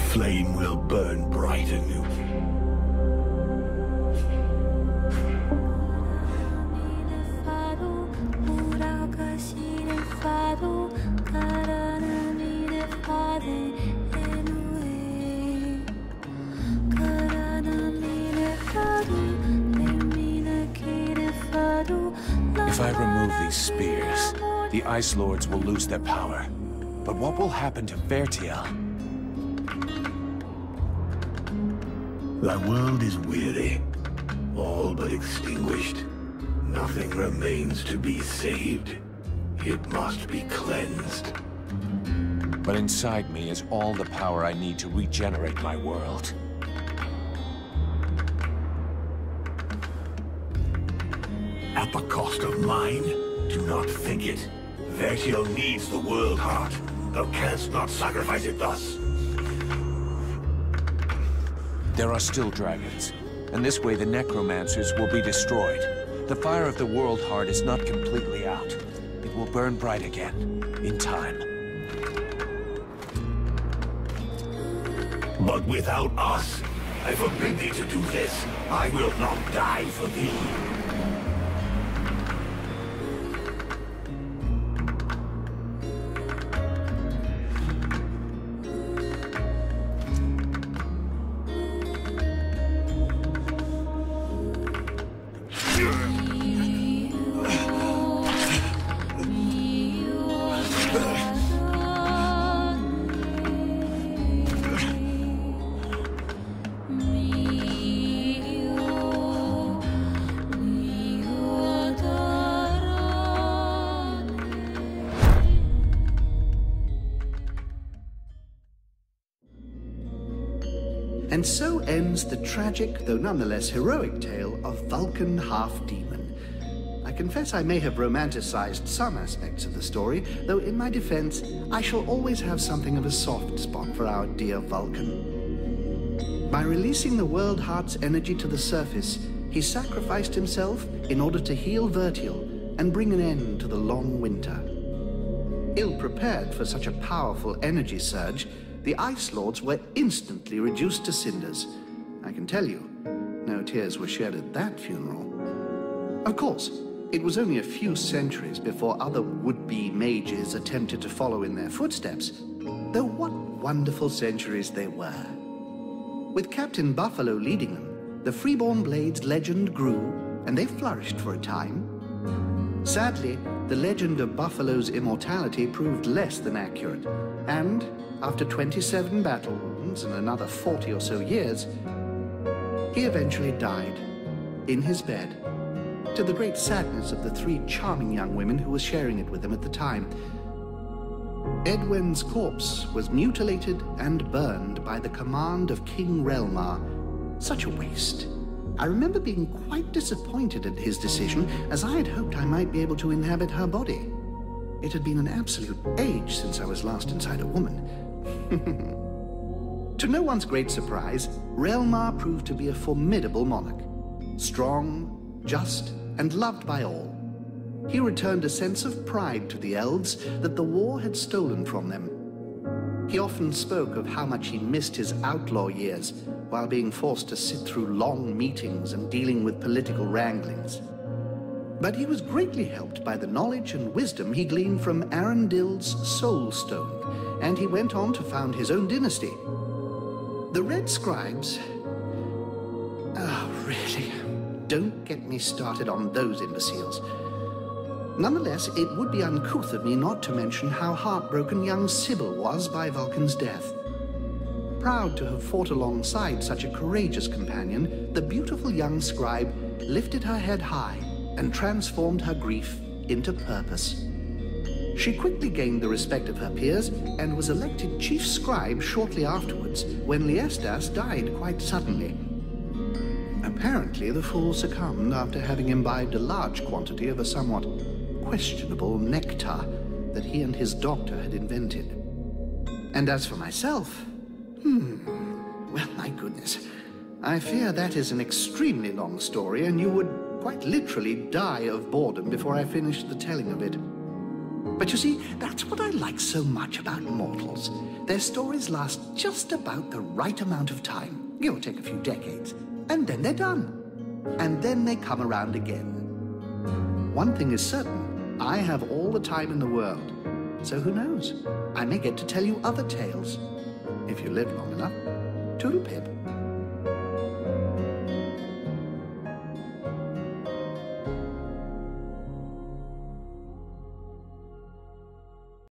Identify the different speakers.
Speaker 1: flame will burn bright anew.
Speaker 2: If I remove these spears, the Ice Lords will lose their power. But what will happen to Vertiel?
Speaker 1: Thy world is weary, all but extinguished. Nothing remains to be saved. It must be cleansed.
Speaker 2: But inside me is all the power I need to regenerate my world.
Speaker 1: At the cost of mine? Do not think it. Vertiel needs the World Heart. Thou canst not sacrifice it thus.
Speaker 2: There are still dragons, and this way the necromancers will be destroyed. The fire of the World Heart is not completely out. It will burn bright again, in time.
Speaker 1: But without us, I forbid thee to do this. I will not die for thee.
Speaker 3: And so ends the tragic, though nonetheless heroic tale of Vulcan Half-Demon. I confess I may have romanticized some aspects of the story, though in my defense, I shall always have something of a soft spot for our dear Vulcan. By releasing the World Heart's energy to the surface, he sacrificed himself in order to heal Vertiel and bring an end to the long winter. Ill-prepared for such a powerful energy surge, the Ice Lords were instantly reduced to cinders. I can tell you, no tears were shed at that funeral. Of course, it was only a few centuries before other would-be mages attempted to follow in their footsteps, though what wonderful centuries they were. With Captain Buffalo leading them, the Freeborn Blades legend grew, and they flourished for a time. Sadly, the legend of Buffalo's immortality proved less than accurate, and after 27 battle wounds and another 40 or so years, he eventually died in his bed, to the great sadness of the three charming young women who were sharing it with him at the time. Edwin's corpse was mutilated and burned by the command of King Relmar. Such a waste. I remember being quite disappointed at his decision, as I had hoped I might be able to inhabit her body. It had been an absolute age since I was last inside a woman. To no one's great surprise, Relmar proved to be a formidable monarch. Strong, just, and loved by all. He returned a sense of pride to the elves that the war had stolen from them. He often spoke of how much he missed his outlaw years while being forced to sit through long meetings and dealing with political wranglings. But he was greatly helped by the knowledge and wisdom he gleaned from Arundel's Soul Stone, and he went on to found his own dynasty. The Red Scribes... Oh, really? Don't get me started on those imbeciles. Nonetheless, it would be uncouth of me not to mention how heartbroken young Sybil was by Vulcan's death. Proud to have fought alongside such a courageous companion, the beautiful young scribe lifted her head high and transformed her grief into purpose. She quickly gained the respect of her peers and was elected chief scribe shortly afterwards, when Liestas died quite suddenly. Apparently, the fool succumbed after having imbibed a large quantity of a somewhat questionable nectar that he and his doctor had invented. And as for myself, well, my goodness, I fear that is an extremely long story, and you would quite literally die of boredom before I finished the telling of it. But you see, that's what I like so much about mortals. Their stories last just about the right amount of time, give or take a few decades, and then they're done. And then they come around again. One thing is certain, I have all the time in the world. So who knows? I may get to tell you other tales, if you live long enough. Toodle-pip.